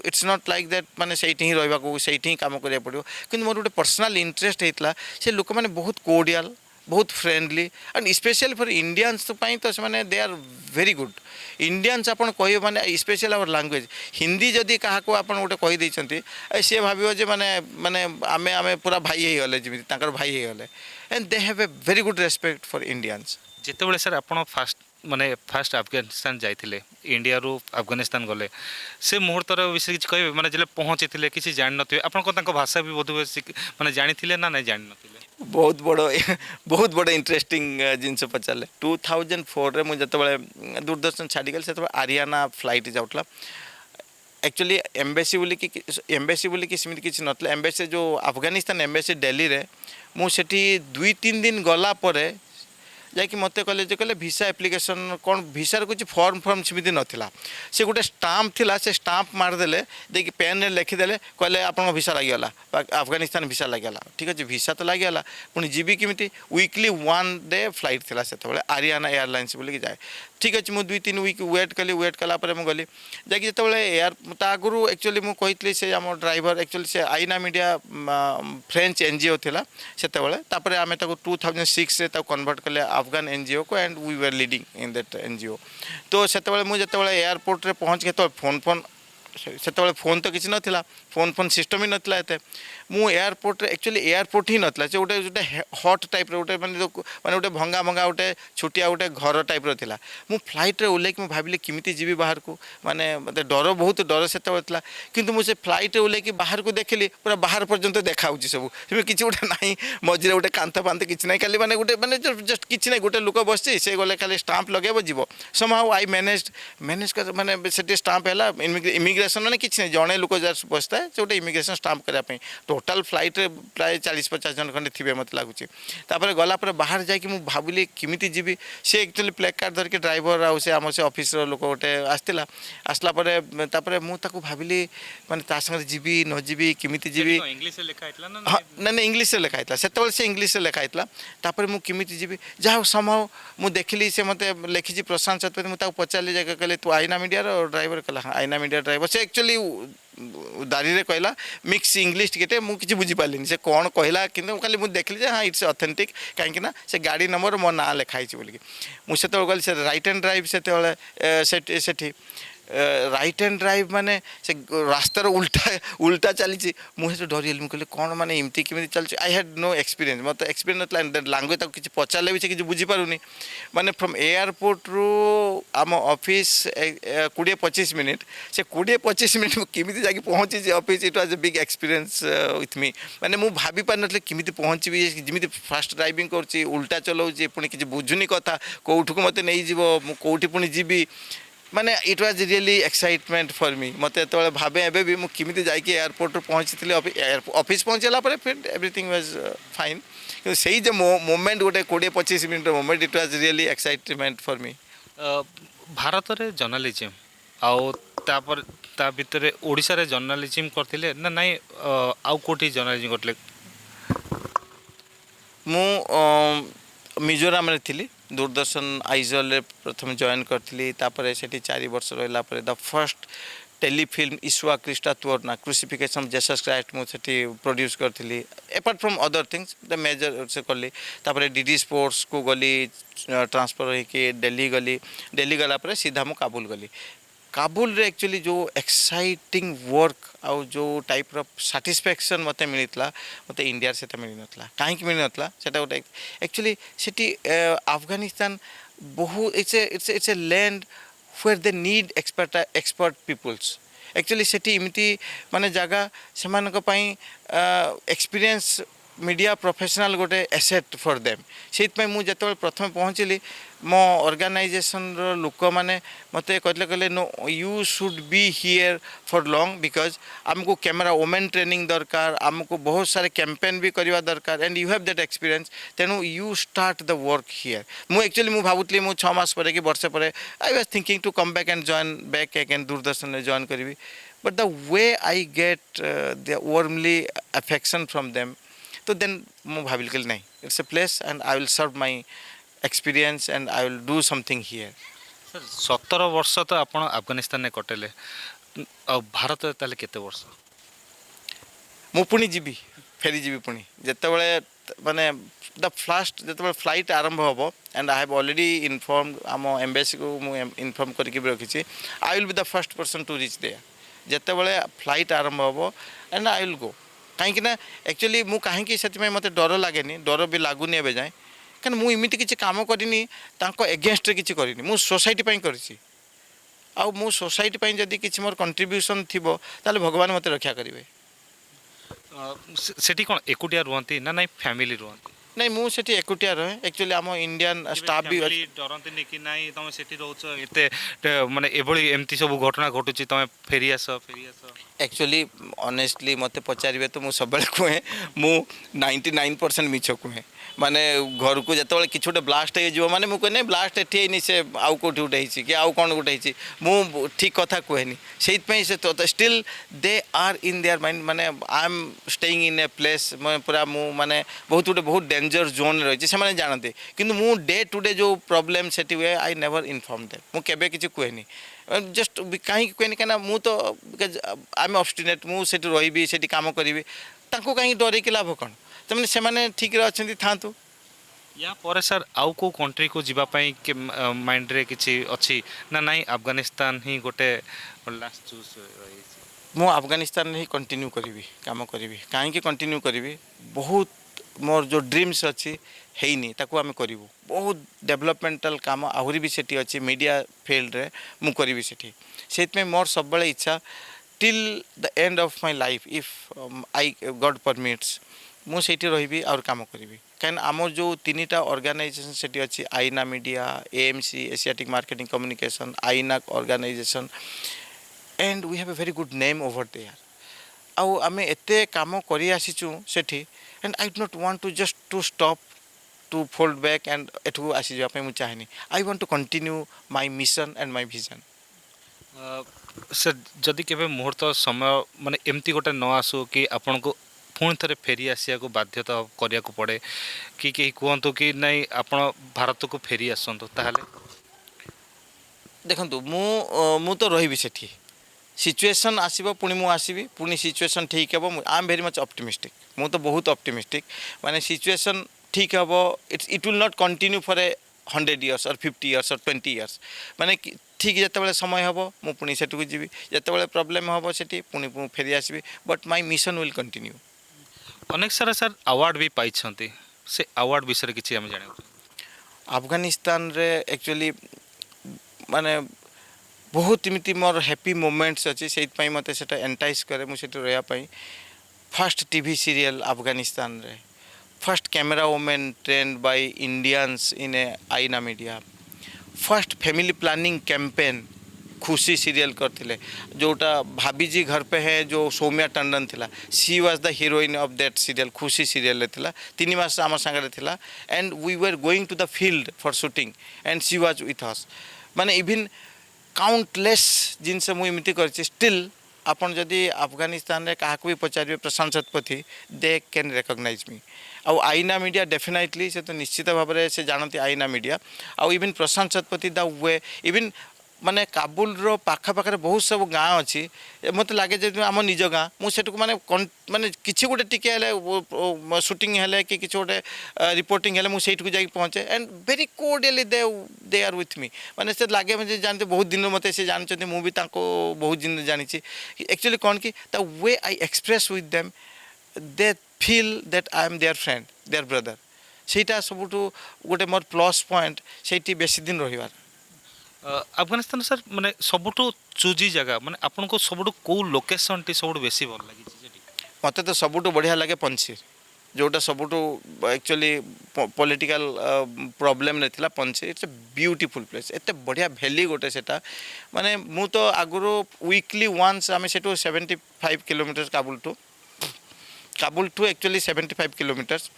ଇଟ୍ସ ନଟ୍ ଲାଇକ୍ ଦ୍ୟାଟ୍ ମାନେ ସେଇଠି ହିଁ ରହିବାକୁ ସେଇଠି ହିଁ କାମ କରିବାକୁ ପଡ଼ିବ କିନ୍ତୁ ମୋର ଗୋଟେ ପର୍ସନାଲ୍ ଇଣ୍ଟରେଷ୍ଟ ହେଇଥିଲା ସେ ଲୋକମାନେ ବହୁତ କୋଡ଼ିଆଲ୍ ବହୁତ friendly and specially for Indians ପାଇଁ ତ ସେମାନେ ଦେ ଆର୍ ଭେରି ଗୁଡ୍ इंडियंस आपन कहे माने स्पेशल आवर लैंग्वेज हिंदी जदि क्या आप गोटे कहीदेती सी भाव जे माने माने आमे आमे पूरा भाई हो गले जमी भाई हो गले and they have a very good respect for Indians जिते सर आप फास्ट माने फास्ट अफगानिस्तान जाइए इंडिया रू अफगानिस्तान गले से मुहूर्त विषय किसी कहे माने जब पहुँची किसी जान थे आप भाषा भी बोध माने जानी ना नहीं जान न बहुत बड़ इंटरेस्टिंग जिनस पचारे 2004 रे मुझे दूरदर्शन छाड़ी गली से आरियाना फ्लाइट जाऊला एक्चुअली एम्बेसी बोली कि सेमती किसी नतला एम्बेसी जो अफगानिस्तान एम्बेसी दिल्ली रे मुझे 2-3 दिन गला परे जाकि मत कहले भिसा एप्लिकेशन कौन भिसार कुछ फॉर्म सेमती नाला से गोटे स्टाम्प थिला से स्टाम्प मारदेले देखिए पेन रे लिखिदेले कहले आपन भिसा लगिगला अफगानिस्तान भिसा लगिगला ठीक अच्छे भिसा तो लगिगला पुणी जीवी केमी वीकली 1 डे फ्लाइट थिला से आरियाना एयरलाइंस बोलिक जाए ठीक अच्छे मुझे 2-3 वीक वेट कला मुझे गली जाकि जो एयर आगु एक्चुअली मुझे कही से आम ड्राइवर एक्चुअली से आईना मीडिया फ्रेंच एनजीओ थिला से आम 2006 रे कन्वर्ट कले अफगान एनजीओ को and we were leading in that NGO तो से मुझे एयरपोर्ट रे पहुँच के तो फोन से फोन तो किसी नाला फोन सिस्टम ही नाला एत मु एयरपोर्ट एक्चुअली एयरपोर्ट ही नाला से गोटे गोटे हट टाइप गोटे माने गोटे भंगा भंगा गोटे छुटिया गोटे घर टाइप रहा मु फ्लाइट रे ओल्लैक भाविली किमिति जीवी बाहर को माने मत डर बहुत डर से किंतु मुझे फ्लाइट रे ओल्लैक बाहर को देखिली पूरा बाहर पर्यंत देखा सब किसी गोटे ना मझे गोटे कांथ फांथ किसी ना खाली माने गोटे माने जस्ट किसी ना गोटे लोक बस से गले खाली स्टाम्प लगे जीव समहाउ आई मैनेज कर माने से स्टाम्प है इमिग्रेशन मैंने किसी नहीं जड़े लोक जस्ट बसता है से गोटे इमिग्रेशन स्टाम्प करने टोटाल फ्लाइट रे प्राय 40-50 जन खंडे थे मत लगुच गलापर बाहर जाकि भाविली किमिति जीवी सी एक्चुअली प्ले कार्ड धरिक ड्राइवर आउ से आम से ऑफिस लोक गोटे आसला मुझे भाविली माने संगे जीवी न जीवी किमिति जीवी हाँ ना ना इंग्लीश लिखाई से इंग्लीश लिखाई मुझे जीवी जहाँ समहाउ मुझे देखिली से मत लिखी प्रशांत शतपथी मुझे पचारि कहले तू आईना मीडिया ड्राइवर कहला हाँ आईना मीडिया ड्राइवर से एक्चुअली दारी रे कहला मिक्स इंग्लीश टिके मुझे बुझीपारे से कौन कहला कि खाली मुझे देखली हाँ इट्स ऑथेंटिक कहीं से गाड़ी नंबर मो ना लिखाई बोलिकी मुझे गली से राइट एंड ड्राइव से राइट एंड ड्राइव माने से रास्तार उल्टा चली मुझे डरिगली मुझे कौन माने एमती केमी चलती आई हैड नो एक्सपीरियंस मतलब एक्सपीरियंस ना लांगुएज तक किसी पचारे भी से किसी बुझीपारूनी माने फ्रॉम एयरपोर्ट रू आम ऑफिस 20-25 मिनट से 20-25 मिनट केमी जाकि पहुँची office it was a big experience with me माने मुझे भाभी पार नी केमी पहुँची जमी फास्ट ड्राइविंग कर उल्टा चलाऊँगी पुणी किसी बुझुनी कथा कौटू को मत नहीं जीव कौटी पुणी जीवी माने it was really excitement for me मत जो भावे एवं भी मुझे जाकि एयरपोर्ट पहुँची ऑफिस पहुँचला फिर एवरीथिंग वाज फाइन कि सही जो मोमेंट गोटे 20-25 minute moment it was really excitement for me Bharat रे जर्नलिज्म आउ तापर ता भितर ओडिशा रे जर्नलिज्म करथिले ना नहीं आउ कोठी जर्नलिज्म करथिले मु मिजोराम रे थिली दूरदर्शन आइजल प्रथम जॉइन करी से 4 वर्ष रहा द फर्स्ट टेलीफिल्म ईश्वा क्रिस्टा तुअरना क्रूसिफिकेशन जेसस क्राइस्ट मुझे प्रोड्यूस करी apart from other things the major से कली डीडी स्पोर्ट्स को गली ट्रांसफर होकर दिल्ली गलापर सीधा मु काबुल गली काबुल रे एक्चुअली जो एक्साइटिंग वर्क आउ जो टाइप रो साटिस्फैक्शन मते मिलता मते इंडिया से मिल नथला कहीं मिल नथला सेटा गोटे एक्चुअली सिटी अफगानिस्तान बहु it's a land where they need expert peoples actually सेठी इमिति माने जगह सेमानक पई एक्सपीरियंस मीडिया प्रोफेशनल गोटे एसेट फॉर देम से मुझे जिते प्रथम पहुँचली मो ऑर्गेनाइजेशन लोक मैंने मत कहले no you should be here for long because आमको कैमेरा वोमेन ट्रेनिंग दरकार आमको बहुत सारे कैंपेन भी करवा दरकार and you have that experience तेणु you start the work here मु एक्चुअली मु भावुली मु 6 मास पर कि वर्ष पर I was thinking to come back and join back again Doordarshan में जॉइन करी but the way I get the warmly affection from them तो देन मु भाविल कि नहीं it's a place and I will serve my experience and I will do something here sir 17 वर्ष तो आप अफगानिस्तान में कटेले भारत ताले केते वर्ष मु पुणी जीवी फेरी जीवी पुणी जिते माने द फास्ट जो फ्लाइट आरंभ हम and I have already inform आम एम्बेसी को इनफॉर्म करके रखी I will be the first person to reach there जिते फ्लाइट आरंभ हम एंड आई विल गो कहीं एक्चुअली मु कहीं से मत डर लगे डर भी लगुनि एवं जाए क्या मुझे इमिति किसी काम करनी एगेन्स्ट किसी करनी मु सोसाइटी करी आउ मु सोसाइटी जदि किसी मोर कंट्रीब्यूशन थी ताले भगवान मत रक्षा करेंगे सेठी कौन एकुटिया रुहती ना नहीं फैमिली रुहती नहीं मु सेठी एकुटिया रहे एक्चुअली आम इंडियन स्टाफ भी डरती कि नहीं तुम सेठी रोच एते माने एभली एमती सब घटना घटुची तुम फेरी आस एक्चुअली ऑनेस्टली मत पचारे तो मुझे सब कहे मु 99% मिछ कहे माने घर को जिते कि गोटे ब्लास्ट हो माने मुझे नहीं ब्लास्ट एटी से आउ कौटी गोटे कि आउ कौन गोटे मु ठीक कथा कहेनी से still they are in their mind माने I am staying in a place पूरा मु माने बहुत डेंजर जोन रही से जानते किंतु मु डे टू डे जो प्रॉब्लम से हुए आई नेवर इनफॉर्म देम मु केबे किसी कहेनी जस्ट कहीं कहनी क्या मु तो आई एम ऑब्स्टिनेट मु से रही से काम करी कहीं डर कि लाभ कौन तमें से ठीक अच्छा था या पर सर आउ को कंट्री को जीवाई माइंड रे किसी अच्छी ना नहीं अफगानिस्तान ही गोटे लास्ट चूज मु अफगानिस्तान ही कंटिन्यू करी काम करी कहीं कंटिन्यू करी बहुत मोर जो ड्रीम्स अच्छी हैनी ताकू आम करूँ बहुत डेवलपमेंटल काम आहरी भी सेठी अच्छी मीडिया फील्ड रे मु करी से मोर सब इच्छा till the end of my life if I God permits मु सेठी रही और काम करी कहीं आम जो 3टा ऑर्गेनाइजेशन सेठी अच्छी Aina media AMC Asiatic marketing communication Aina organisation and we have a very good name over there आउ आम एते काम करी आसीचु सेठी and I do not want to just to stop to fold back and एठू आसी जाए मुझे चाहेनी I want to continue my mission and my vision sir जदि केबे मुहूर्त समय माने एमती गोटे न आसू कि आपन को पुणी थे फेरी आसिया को बाध्यता करिया को पड़े कि कहीं कहतु कि नहीं आपण भारत को फेरी आसतु ताहले देखंतु मु तो रही सेठी सिचुएशन आसीबो पुणी मु आसीबी पुणी सिचुएशन ठीक हे I am very much optimistic मु तो बहुत ऑप्टिमिस्टिक माने सिचुएशन ठीक हे it will not continue for a 100 years और 50 years और 20 years माने ठीक जिते समय हम मु पुणी सेठ को जी जिते प्रॉब्लम हम से पुणी फेरी आसबि but my mission will continue अनेक सारा सर अवार्ड भी पाई से अवार्ड विषय किसी आम जाना अफगानिस्तान रे एक्चुअली माने बहुत इमिति मोर हैप्पी मोमेंट्स अच्छी से मत से एंटाइज करे मुझे रही फर्स्ट टीवी सीरियल अफगानिस्तान रे first camera women trained by Indians in a Aina media first family planning campaign Khushi serial करते जोटा भाभी घर पे है जो सौम्या टंडन थिला she was the heroine of that serial Khushi serial थिला 3 मास आम सांगे थिला and we were going to the field for shooting and she was with us माने इवन काउंटलेस जिनसे मुझे कर स्टिल आपन जदि अफगानिस्तान रे क्या भी पचारे प्रशांत शतपथी दे कैन रिकॉग्नाइज मी आउ आईना मीडिया डेफिनेटली से तो निश्चित भाव में से जानती आईना मीडिया आउ even Prashant Satpathy the way even माने काबुल रो पाखा पाखरे बहुत सब गाँ अच्छी मत लगे जो आम निज गाँ मुझे माने माने किसी गोटे टिके शूटिंग हेले कि किसी गोटे रिपोर्टिंग हेले मुझे को जाके पहुँचे and very cordially they are with me माने से लगे मुझे जानते बहुत दिन मत से जानते मुझे बहुत दिन जानी एक्चुअली कौन कि the way I express with them they feel that I am their friend their brother सेटा सब गोटे मोर प्लस पॉइंट से बेसी दिन रही अफगानिस्तान सर माने सबुठु चूजी जगह माने आपनको सबुठु को लोकेशन टी सबुठु बेसी भल लागी सेठी मते तो सबुठु बढ़िया लगे पंचीर जोटा सबुठु एक्चुअली पॉलिटिकल प्रॉब्लम नथिला Panjshir it's a beautiful place एते बढ़िया वैली गोटे सेटा माने मु तो आगुरो वीकली वंस आमे सेटू 75 kilometre Kabul to actually 75 kilometres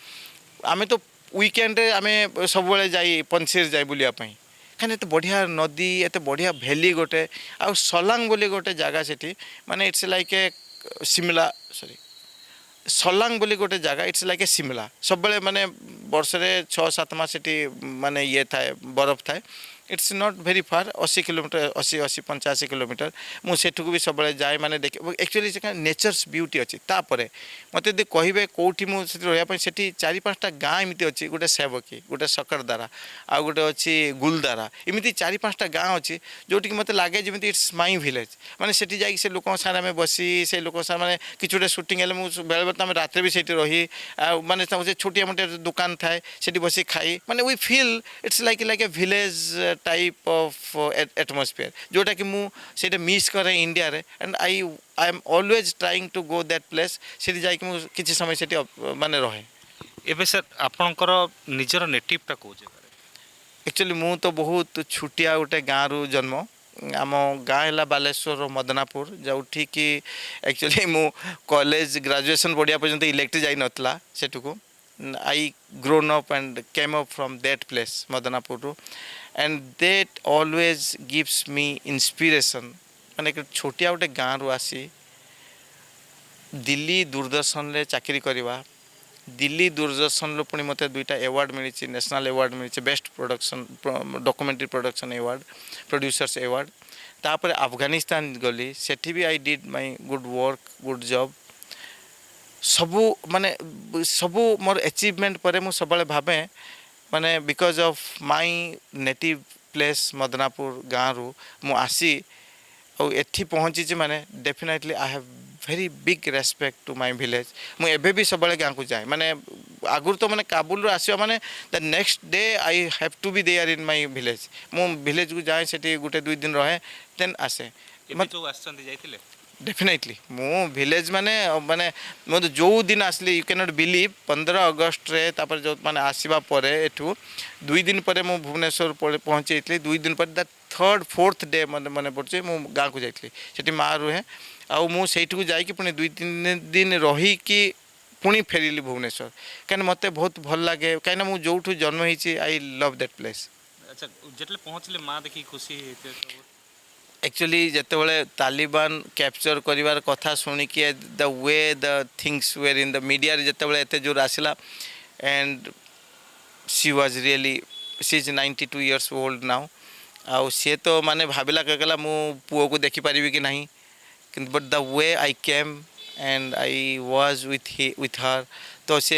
आमे तो वीकेंड रे आमे सब बेले जाई पंचीर जाई बुलिया पई कहीं एत बढ़िया नदी एत बढ़िया वैली गोटे आ सलांग बोली गोटे जगह सेठी माने it's like A Shimla sorry Salang बोली गोटे जगह इट्स लाइक ए शिमला सब बेले माने वर्ष रे 6-7 मास सेठी माने ये थाए बरफ थाए it's not very far 80 kilometre 80-85 kilometre मु सेठू भी सब बेले जाए माने देख एक्चुअली से नेचर्स ब्यूटी अच्छी तापर मत यदि कहे कौटी मुझे रहा सेठी 4-5टा गाँ एमती अच्छी गोटे सेवकी गोटे सकरदारा आ गोटे अच्छी गुलदारा एमती 4-5टा गाँ अच्छी जोटि मत लगे जमी इट्स माई विलेज माने सेठी जाई से लोक सारे आम बसी से लोक सारे माने किसी गोटे सुटिंग हेल्ले मुझे बेले बेले आम रात भी सेठी रही माने छोटिया मोटे दुकान थाए सेठी बसी खाई माने we feel it's like a village type of atmosphere जोटा कि मु सेटा मिस करे इंडिया रे and I am always trying to go that place सेठी जाई कि मु किछि समय सेठी माने रहे एबे सर आपनकर निजर नेटिव टा को जगह एक्चुअली मु तो बहुत छुटिया गोटे गाँ रु जन्म आम गाँ है बालेश्वर मदनापुर जोठी कि एक्चुअली मु कॉलेज ग्रेजुएशन पढ़िया पर्यंत इलेक्ट्री जाई नतला सेठुको I grown up and came up from that place Madanapur and that always gives me inspiration माने छोटिया गोटे गाँ रु आसी दिल्ली दूरदर्शन रे चाकरी करवा दिल्ली दूरदर्शन रो पुणी मते 2टा अवार्ड मिली नेशनल अवार्ड मिली best production documentary production award producers award तापर अफगानिस्तान गली सेठी भी I did my good work good job सबू माने सबू मोर अचीवमेंट पर मु सब भावे माने because of my native place Madanapur गाँ रु मु आसी और एठी पहुँची माने definitely I have very big respect to my village मु एबे भी सब गाँ को जाए माने आगुर तो माने काबुल आसवा माने the next day I have to be there in my village मु विलेज को जाए सेठी गुटे 2 दिन रहे देन आसे तो आछंती जाइतिले डेफिनेटली मु विलेज माने माने मो जो दिन आसली यू कैन नॉट बिलीव 15 अगस्त रे तापर जो माने आसीबा परे एठू 2 दिन परे मु भुवनेश्वर पहुंची 2 दिन पर द 3rd 4th डे माने पड़चे मु गाँ को जाइतली सेठी माँ रुहे आउ मु सेठी को जाई कि पुणी 2-3 दिन रही कि पुणी फेरिली भुवनेश्वर कहीं मते बहुत भल लगे कहीं मु जोठू जन्म होईची आई लव दैट प्लेस अच्छा जेतले पहुंचले मां देखि खुशी एक्चुअली जितेबाला तालिबान कैप्चर करिवार कथा शुणिकी the way the things were in the media जितेबाला एते जोर आसला and she was really she is 92 years old now आउ सी तो माने भाविला कहला मु पुओ को देखि पारिबी कि नहीं but the way I came and I was with her तो सी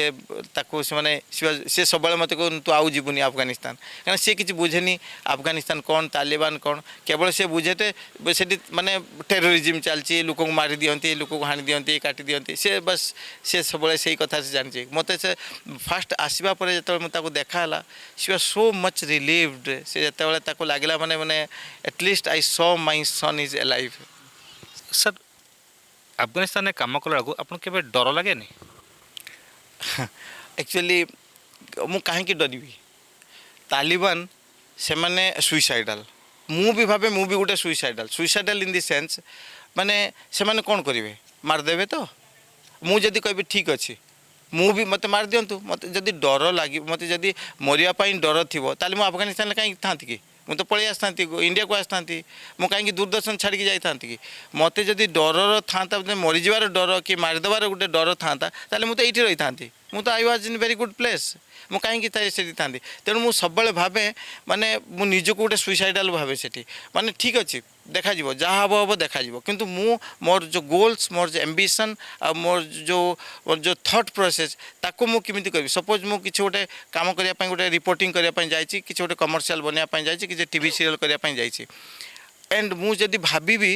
ताको से माने सी सब मत कह तू आउ जीवनी अफगानिस्तान कहीं सी किसी बुझेनी अफगानिस्तान कौन तालिबान कौन केवल सी बुझेते से माने टेररिज्म चलती लोक को मारी दियंती लोक को हाणी दियंती काटी दियंती से बस से सब से कथा से जानी मत से फास्ट आसवा पर जो मुझे देखाला she was so much relieved से जो लगला माने माने at least I saw my son is alive sir Afghanistan में काम कला आपन केबे डर लगे नहीं एक्चुअली मु कहीं डरबी तालिबान से माने सुइसाइडाल मु भी भावे मु भी गोटे सुइसाइडाल इन द सेंस माने से माने कौन करेंगे मारदेवे तो मु जदि कहबी ठीक अच्छे मु भी मत मार दिंतु मत जदि डर लगे मत जदि मरियापाई डर थी ताली मु अफगानिस्तान कहीं था कि मु तो पलि आसता इंडिया को आसता मु कहीं दूरदर्शन छाड़ी जाता कि मत जदि डर था मरीजार डर कि मारिदेवार गोटे डर था मुझे ये रही था मुझे I was in very good place मु कहीं था तेणु मुझे सब भावे माने मु निजको गोटे सुइसाइडाल भावे से माने ठीक अच्छे देखा जहाँ हम हम देखा किंतु मु मोर जो गोल्स मोर जो एम्बिशन आ मोर जो थॉट प्रोसेस ताको मु किमिति करबी सपोज मु किछि गोटे काम करिया पई गोटे रिपोर्टिंग करिया पई जाईछि किछि गोटे कमर्शियल बनिया पई जाईछि किछि टीवी सीरियल करिया पई जाईछि एंड मु जदि भाबीबी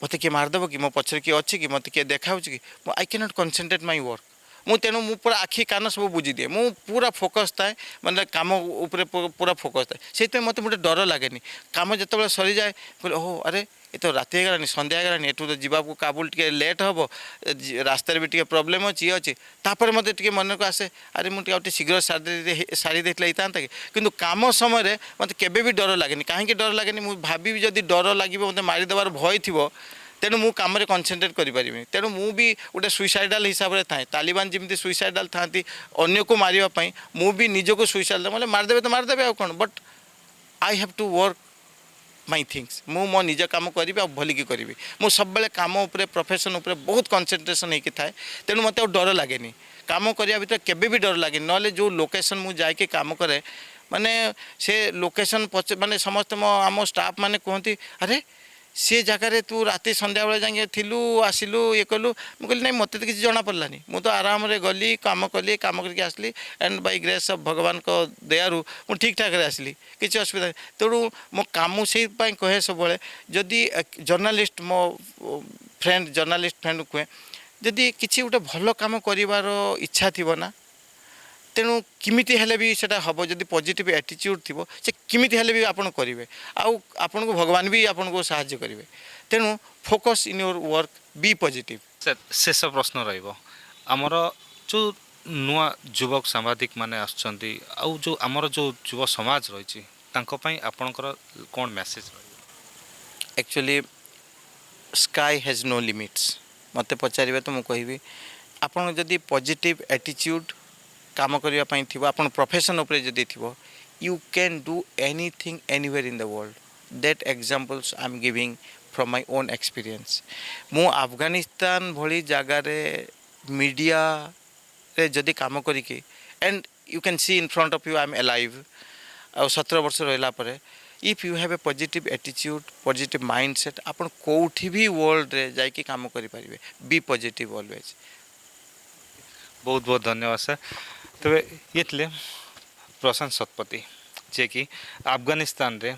मते के मारदेबो कि मो पछरे के अछि कि मते के देखाउछि कि आई can not concentrate my work ମୁଁ ତେଣୁ ମୁଁ ପୁରା ଆଖି କାନ ସବୁ ବୁଝି ଦିଏ ମୁଁ ପୁରା ଫୋକସ୍ ଥାଏ ମାନେ କାମ ଉପରେ ପୁରା ଫୋକସ୍ ଥାଏ ସେଇଥିପାଇଁ ମୋତେ ଗୋଟେ ଡର ଲାଗେନି କାମ ଯେତେବେଳେ ସରିଯାଏ କହିଲେ ଓହୋ ଆରେ ଏ ତ ରାତି ହେଇଗଲାଣି ସନ୍ଧ୍ୟା ହେଇଗଲାଣି ଏଠୁ ତ ଯିବାକୁ କାବୁଲ ଟିକେ ଲେଟ୍ ହେବ ରାସ୍ତାରେ ବି ଟିକେ ପ୍ରୋବ୍ଲେମ୍ ଅଛି ଇଏ ଅଛି ତାପରେ ମୋତେ ଟିକେ ମନକୁ ଆସେ ଆରେ ମୁଁ ଟିକେ ଆଉ ଟିକେ ଶୀଘ୍ର ସାରି ଦେଇଥିଲେ ହେଇଥାନ୍ତା କି କିନ୍ତୁ କାମ ସମୟରେ ମୋତେ କେବେ ବି ଡର ଲାଗେନି କାହିଁକି ଡର ଲାଗେନି ମୁଁ ଭାବିବି ଯଦି ଡର ଲାଗିବ ମୋତେ ମାରିଦେବାର ଭୟ ଥିବ ତେଣୁ ମୁଁ କାମରେ କନସେନ୍ଟ୍ରେଟ୍ କରିପାରିବିନି ତେଣୁ ମୁଁ ବି ଗୋଟେ ସୁଇସାଇଡ଼ାଲ୍ ହିସାବରେ ଥାଏ ତାଲିବାନ ଯେମିତି ସୁଇସାଇଡ଼ାଲ୍ ଥାଆନ୍ତି ଅନ୍ୟକୁ ମାରିବା ପାଇଁ ମୁଁ ବି ନିଜକୁ ସୁଇସାଇଡ଼ାଲ୍ ମାନେ ମାରିଦେବେ ତ ମାରିଦେବେ ଆଉ କ'ଣ but I have to work my things ମୁଁ ମୋ ନିଜ କାମ କରିବି ଆଉ ଭଲିକି କରିବି ମୁଁ ସବୁବେଳେ କାମ ଉପରେ ପ୍ରଫେସନ୍ ଉପରେ ବହୁତ କନସେନ୍ଟ୍ରେସନ୍ ହେଇକି ଥାଏ ତେଣୁ ମୋତେ ଆଉ ଡର ଲାଗେନି କାମ କରିବା ଭିତରେ କେବେ ବି ଡର ଲାଗେନି ନହେଲେ ଯେଉଁ ଲୋକେସନ୍ ମୁଁ ଯାଇକି କାମ କରେ ମାନେ ସେ ଲୋକେସନ୍ ମାନେ ସମସ୍ତେ ଆମ ଷ୍ଟାଫ୍ ମାନେ କୁହନ୍ତି ଆରେ ସେ ଜାଗାରେ ତୁ ରାତି ସନ୍ଧ୍ୟାବେଳେ ଯାଇକି ଥିଲୁ ଆସିଲୁ ଇଏ କଲୁ ମୁଁ କହିଲି ନାଇଁ ମୋତେ ତ କିଛି ଜଣାପଡ଼ିଲାନି ମୁଁ ତ ଆରାମରେ ଗଲି କାମ କରିକି ଆସିଲି ଆଣ୍ଡ ବାଇ ଗ୍ରେସ୍ ଅଫ୍ ଭଗବାନଙ୍କ ଦୟାରୁ ମୁଁ ଠିକ୍ ଠାକ୍ରେ ଆସିଲି କିଛି ଅସୁବିଧା ନାହିଁ ତେଣୁ ମୋ କାମ ସେଇଥିପାଇଁ କହେ ସବୁବେଳେ ଯଦି ଜର୍ଣ୍ଣାଲିଷ୍ଟ ମୋ ଜର୍ଣ୍ଣାଲିଷ୍ଟ ଫ୍ରେଣ୍ଡ କୁହେ ଯଦି କିଛି ଗୋଟେ ଭଲ କାମ କରିବାର ଇଚ୍ଛା ଥିବ ନା ତେଣୁ କେମିତି ହେଲେ ବି ସେଇଟା ହେବ ଯଦି ପଜିଟିଭ୍ ଆଟିଚ୍ୟୁଡ଼୍ ଥିବ ସେ କେମିତି ହେଲେ ବି ଆପଣ କରିବେ ଆଉ ଆପଣଙ୍କୁ ଭଗବାନ ବି ଆପଣଙ୍କୁ ସାହାଯ୍ୟ କରିବେ ତେଣୁ focus in your work B positive ଶେଷ ପ୍ରଶ୍ନ ରହିବ ଆମର ଯେଉଁ ନୂଆ ଯୁବକ ସାମ୍ବାଦିକ ମାନେ ଆସୁଛନ୍ତି ଆଉ ଯେଉଁ ଆମର ଯେଉଁ ଯୁବ ସମାଜ ରହିଛି ତାଙ୍କ ପାଇଁ ଆପଣଙ୍କର କ'ଣ ମେସେଜ୍ ରହିବ actually sky hedge no limits ମୋତେ ପଚାରିବେ ତ ମୁଁ କହିବି ଆପଣ ଯଦି ପଜିଟିଭ୍ ଆଟିଚ୍ୟୁଡ଼୍ କାମ କରିବା ପାଇଁ ଥିବ ଆପଣ ପ୍ରଫେସନ୍ ଉପରେ ଯଦି ଥିବ you can do anything anywhere in the world that examples I am giving from my own experience ମୁଁ ଆଫଗାନିସ୍ତାନ ଭଳି ଜାଗାରେ ମିଡ଼ିଆରେ ଯଦି କାମ କରିକି and you can see in front of you I am alive ଆଉ 17 ବର୍ଷ ରହିଲା ପରେ if you have a positive ଆଟିଚ୍ୟୁଡ଼୍ ପଜିଟିଭ୍ ମାଇଣ୍ଡ ସେଟ୍ ଆପଣ କେଉଁଠି ବି ୱାର୍ଲଡ଼ରେ ଯାଇକି କାମ କରିପାରିବେ ବି ପଜିଟିଭ୍ ଅଲୱେଜ୍ ବହୁତ ବହୁତ ଧନ୍ୟବାଦ ସାର୍ ତେବେ ଇଏ ଥିଲେ ପ୍ରଶାନ୍ତ ଶତପଥୀ ଯିଏକି ଆଫଗାନିସ୍ତାନରେ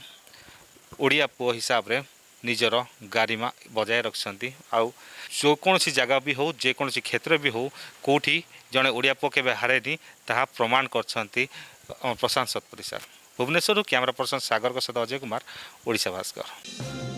ଓଡ଼ିଆ ପୁଅ ହିସାବରେ ନିଜର ଗାରିମା ବଜାୟ ରଖିଛନ୍ତି ଆଉ ଯେକୌଣସି ଜାଗା ବି ହେଉ ଯେକୌଣସି କ୍ଷେତ୍ର ବି ହେଉ କେଉଁଠି ଜଣେ ଓଡ଼ିଆ ପୁଅ କେବେ ହାରେନି ତାହା ପ୍ରମାଣ କରିଛନ୍ତି ପ୍ରଶାନ୍ତ ଶତପଥୀ ସାର୍ ଭୁବନେଶ୍ୱରରୁ କ୍ୟାମେରା ପର୍ସନ ସାଗରଙ୍କ ସହିତ ଅଜୟ କୁମାର ଓଡ଼ିଶା ଭାସ୍କର।